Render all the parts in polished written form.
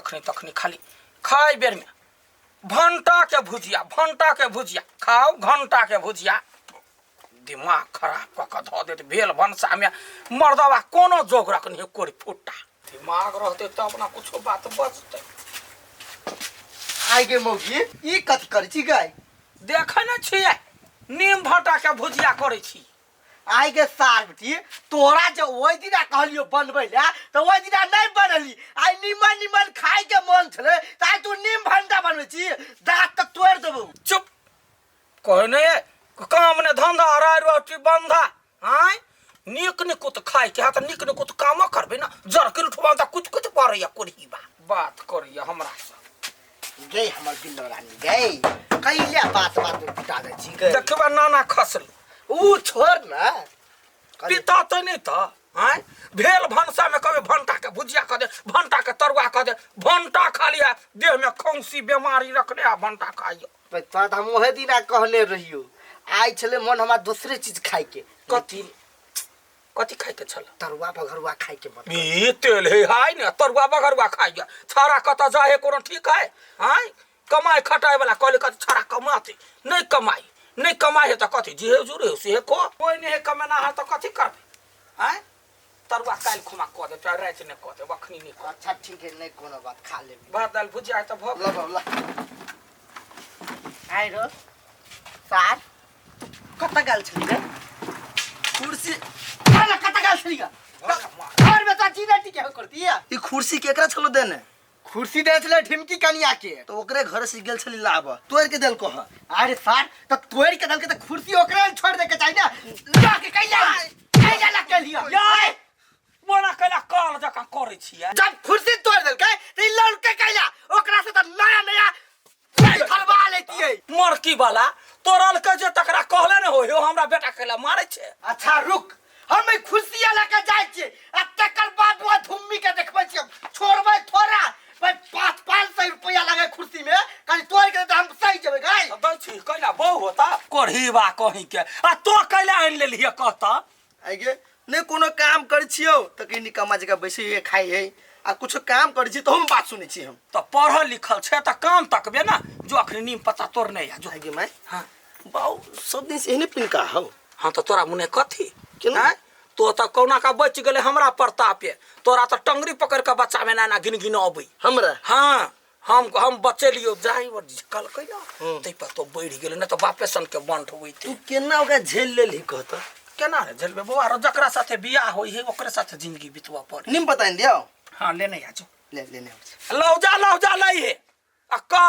जखनी तखनी खाली खाई बेर में भंटा के भुजिया खाओ घंटा के भुजिया दिमाग खराब क के धो देत भेल भनसा में मर्दवा कोनो जोग रखनी कोरी फुट्टा दिमाग रहते तब ना कुछो बात बचते। आइ गे मौगी ई कथि करै छी गाय देखे न छियै नीम भंटा के भुजिया करै छी। आइ गे सार बेटी तोरा जे ओइ दिना कहलियो बनबै ला त ओइ दिना नहीं बनली आइ निमन खाइ के मन छले ताइ तू नीम भंटा बनबै छी दांत त तोड़ देबो। चुप कहे ने काम ने धंधा राय रोटी बंधा हाय निक निकुत खाइ के त निक निकुत काम करबे ना जर के उठवा त कुछ कुछ परैया कोरहीबा बात करिया हमरा से गे हमर बिल्लो रानी गे कइले बात पिटा दे छी गे देखबा नाना खसल ऊ छोड़ ना पिता तो नहीं था हाय भेल भनसा में कभी भंटा के भुजिया कर दे भंटा के तरुआ कर दे भंटा खा लिया देह में खौंसी बीमारी रखने आ भंटा खाइयो पता हम ओहे दिना कहले रहियो आइ छले मन हमरा दूसरे चीज खाइ के कथि कथि खाइ के छल तरुआ बघरुआ खाइ के मन ई तेल है हाय ने तरुआ बघरुआ खाइया छारा कत जाए कोनो ठीक है हाय कमाई खटाई वाला कहले कत छारा कमाते नहीं कमाई है तो कथि जे जुरे से को कोई नहीं कमाना है तो कथि करबे हैं तरुआ काल खुमा क दे चाहे रात ने क दे बखनी नहीं क अच्छा ठीक है नहीं कोनो बात खा ले भात दाल भुजिया तो भोग ला आइ रो सार कत गाल छली रे कुर्सी वाला कत गाल छली गा और बता जीना टी क्या करती है ई कुर्सी केकरा छलो देने कुर्सी दे छले ढिमकी कनिया के तो ओकरे घर से गेल छली लाब तोड़ के देल को अरे सार त तोड़ के देल के त कुर्सी ओकरे छोड़ दे के चाहिए ना ला के कैला ला के लिया याय मोना कैला काल जका करे छिया जब कुर्सी तोड़ देल के त लड़ के कैला ओकरा से त नया खलवा लेती है मरकी वाला तोरल के जे तकरा कहले न होयो हमरा बेटा कैला मारे छे। अच्छा रुक हम कुर्सी लेके जाय छी आ तकर बाद वो धुम्मी के देखबै छी छोड़बै थोड़ा भाई 500 रुपया लगे कुर्सी में कल तोड़ के तो हम सही जबे गाय दै छी कैला बहु होता कोरहीबा कहीं के आ तो कैला आन लेलिए कहता आगे नहीं कोनो काम कर छियो त कि निकम्मा जगह बैसे खाई है आ कुछ काम कर छी तो हम बात सुनै छी हम तो पढ़ल लिखल छे त काम तकबे ना जो अखनी नीम पता तोड़ नहीं है जो आगे मैं हां बाऊ सब दिन से एने पिनका हो हां तो तोरा मुने कथि केना तो त कौना का बच गेले हमरा प्रतापे तोरा त टंगरी पकड़ के बच्चा में ना गिन गिन अबै हमरा हां हम बच्चे लियो जाई और कल कइला तै पर तो बढ़ गेले न तो बापे सन के बंट होइते तू केना ओका झेल लेली कहत केना रे झेलबे बुआ रो जकरा साथे बियाह होई है ओकरे साथे जिंदगी बितवा पड़े निम बताइन दियो हां लेने आ जो लेने लौजा लई है आ का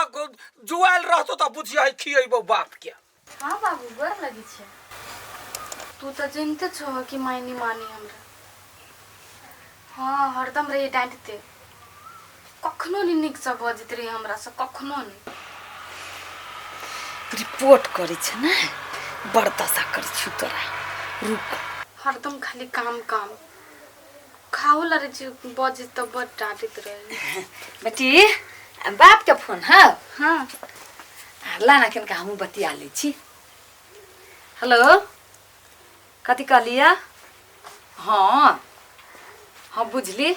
जुआल रहतो त बुझिया है खियैबो बाप के। हां बाबू गर लगी छे तू तो जानते छो कि मायनी मानी हमरा हाँ हरदम रही डांटते कखनो नहीं निक से बजत रही हमरा से कखनो नहीं रिपोर्ट करे छ ना बर्दाश्त कर छु तोरा रुक हरदम खाली काम खाओ लरे जी बजे तो बड़ डांटत रहे बेटी बाप के फोन है हां ला ना कन हम बतिया ले छी हेलो कथी कहलिया हाँ हाँ बुझली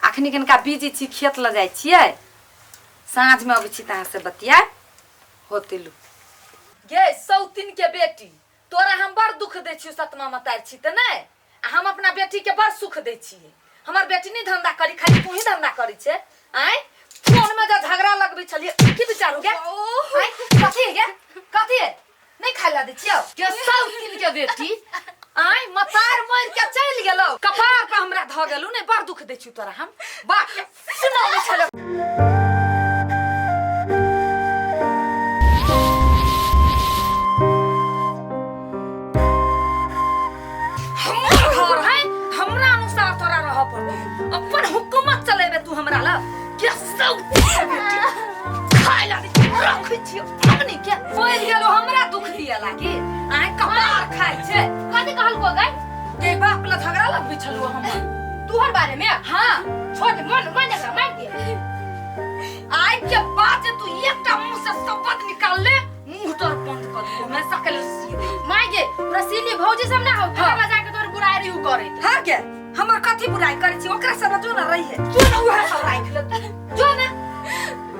अखनी कनका बीजी छी खेत ल जाय छियै साँझ में अबै छी तहाँ से बतिया होते लू गे सौतिन के बेटी तोरा हम बड़ दुख दे छी सतमा मतार छी त नै हम अपना बेटी के बड़ सुख दे छी हमर बेटी नहीं धंधा करी खाली तू ही धंधा करी छे आय फोन में जो झगड़ा लगबे छलिए की विचार हो गया आय कथी है कथी है नहीं खाइला दे छियो के सौतिन के बेटी आय मतार मर के चल गेलो कपार पे हमरा ध गेलु नहीं बड़ दुख दे छी तोरा हम बा सुना नहीं छलो अपन हुकूमत चलेबे तू हमरा ल के सौतिन के बेटी खाइला दे रखै छियो अग्नि के होय गेलो हमरा दुख दिया लागी आय कपार खाइ छे कथि कहल को गई के बाप ल झगड़ा लगबी छलु हम तोहर बारे में हां छोड़ मन जगह मार दिए आय के बात तू एकटा मुंह से शब्द निकाल ले मुंह तोर बंद कर दे मैं सकल सीधे माय गे रसीली भौजी सब ना हो घर जाके तोर बुराई रिहु करे हां के हमर कथि बुराई करे छी ओकरा सब जो न रही है तू न उहे सब राख ले जो ना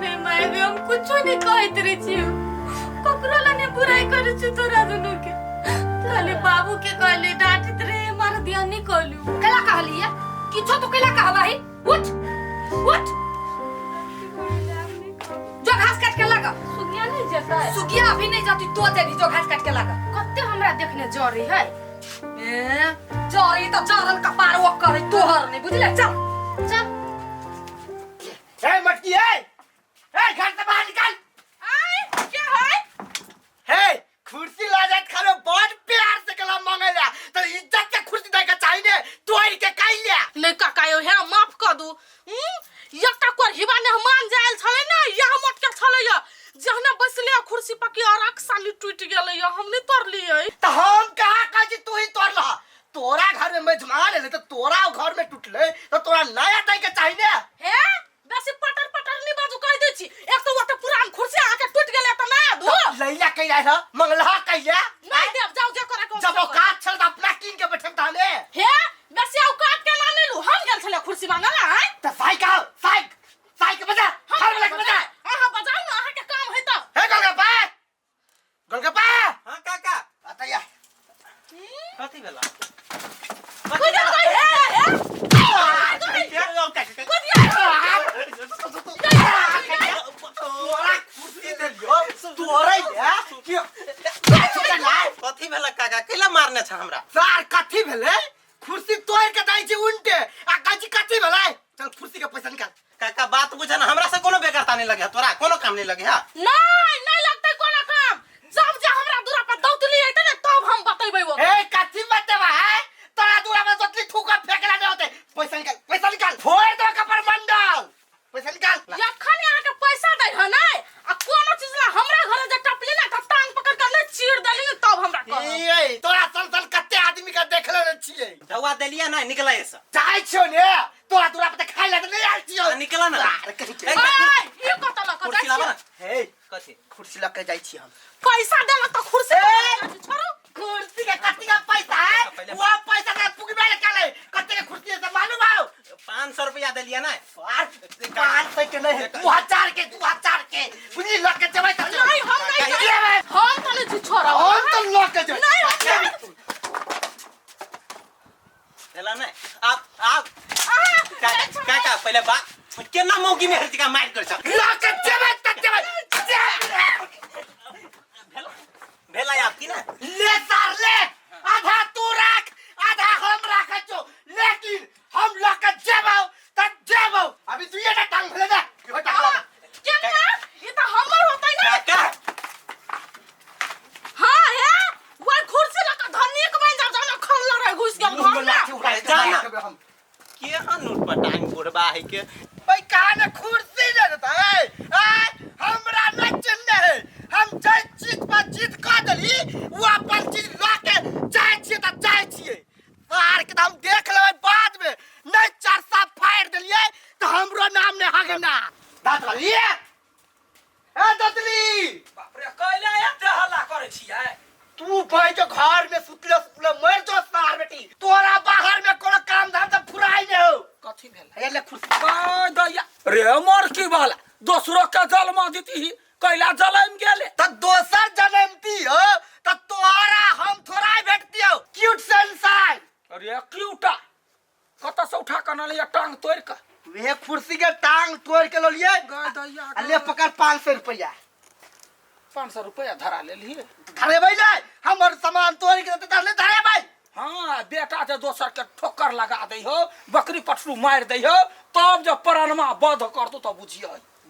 नहीं माय भी हम कुछ नहीं कहत रे छी ककरो लाने बुराई करे छी तोरा दुनु के खाली बाबू के कहले डांटित रे मार दिया नहीं कहलू कला कहलिया किछो तो कला कहला है उठ जो घास काट के लगा सुगिया नहीं जता है सुगिया अभी नहीं जाती तो देवी जो घास काट के लगा कत्ते हमरा देखने जरी है जरी तो जरल कपार वो करे तोहर नहीं बुझले चल चल ए मटकी ए घर से बाहर निकल आई क्या है हे कुर्सी ला जात खालो बहुत प्यार से कला मांगेला तो इज्जत के कुर्सी दे के चाहिए तोड़ के काई ले नहीं काकायो है माफ कर दू एकटा कोर हिबा ने मान जायल छले ना यह मोट के छले या जहना बसले कुर्सी पकी और अक्साली टूट गेले या हम नहीं तोड़लिए तो हम कहा काजी तू ही तोड़ला तोरा घर में मेजमान है तो तोरा घर में टूटले तो तोरा नया दे के चाहिए हे बेसी पटर पटर नहीं बाजू कह दे छी एक तो वटा पुरान कुर्सी आके टूट गेले त ना दो लैला कह रहा है मंगलहा कहिया नहीं देव जाओ जे करे को जब औकात छल त अपना किन के बैठन थाने हे बेसी औकात के ना लेलू हम गेल छले कुर्सी मांगला है तो साई के बजा हर वाला के बजा हां बजाओ ना आहा के काम है तो हे गोलगप्पा हां काका अतया कथि भेला कोई जा गई है तोरा कुर्सी दे लियो तोरा या कि कथि भेला काका केला मारने छ हमरा सार कथि भेले कुर्सी तोड़ के दै छी उनटे आ काजी कथि भेलै चल कुर्सी के पैसा निकाल काका बात बुझे ना हमरा से कोनो बेकारता नहीं लगे तोरा कोनो काम नहीं लगे हां नहीं लगते कोनो काम जब जे हमरा दूरा पर दौतली है त तब हम बतैबै वो ए कथि बतेबा है तोरा दूरा में जोतली ठुका फेकला नहीं होते पैसा निकाल फोड़ दो कपर मंडल पैसा निकाल यखन यहाँ के पैसा दै ह नै आ कोनो चीज ला हमरा घरे जे टपली ना त टांग पकड़ के नै चीर देली तब हमरा कह ए तोरा सल कत्ते आदमी का देखले न छियै जवा देलिया ना निकला ऐसा चाहे छियो ने तोरा दूरा पे खाइ ला नहीं आइ छियो निकला ना ये कत ल कुर्सी लाबा ना हे कथि कुर्सी लग के जाई छी हम पैसा देला त कुर्सी छोड़ो कुर्सी के कत्ते का पैसा है वो पैसा का पुगबे निकाले कत्ते के कुर्सी से मालूम आओ 500 रुपया देलिया ना 500 के नहीं 2000 के बुझली लग के जबै त नहीं हम नहीं हम तले तू छोड़ा हम तो लग के जबै नहीं देला ना आप काका पहले बात केना मौकी में हरती का मार कर छ लग के जबै त भेला आप की ना ले सार ले आधा तू रख आधा हम रख छो लेकिन हम लग के जबौ अभी तू ये टांग भेले ना ये टांग क्या ये तो हमर होतै ना काका हां है वो कुर्सी लगा धनिया के बन जा ना खल्ला रह घुस गेल घर में हम के हनुट पटांग बुढ़बा है के भाई कहां ना कुर्सी दे देता है हमरा न चिन्ह है हम जय चीज पर जीत का दली वो अपन चीज ला के चाहे छिए त चाहे छिए सार के हम देख लेबै बाद में नहीं चरसा फाड़ देलिए तो हमरो नाम ने हागे ना दात वाली ए दतली बाप रे कइले एते हल्ला करे छियै तू भाई जो घर में सुतले मर जो सार बेटी तोरा बाहर में कोनो काम धाम त फुराई ने हो कथि भेल हे ले कुर्सी ओय दैया रे मोर की वाला दोसरो के जन्म देती कैला जलम गेले त दोसर जन्मती हो त तोरा हम थोड़ा भेटती हो क्यूट सनसाइन अरे क्यूटा कत से उठा के नलिया टांग तोड़ के वे कुर्सी के टांग तोड़ के लिए गाय दैया ले पकड़ 500 रुपया 500 रुपया धरा ले लिए धरे भाई ले हमर सामान तोड़ के देते ले धरे भाई हां बेटा जे दोसर के ठोकर लगा दे हो बकरी पटरू मार दे हो तब जब प्राणमा बध कर दो तो बुझियो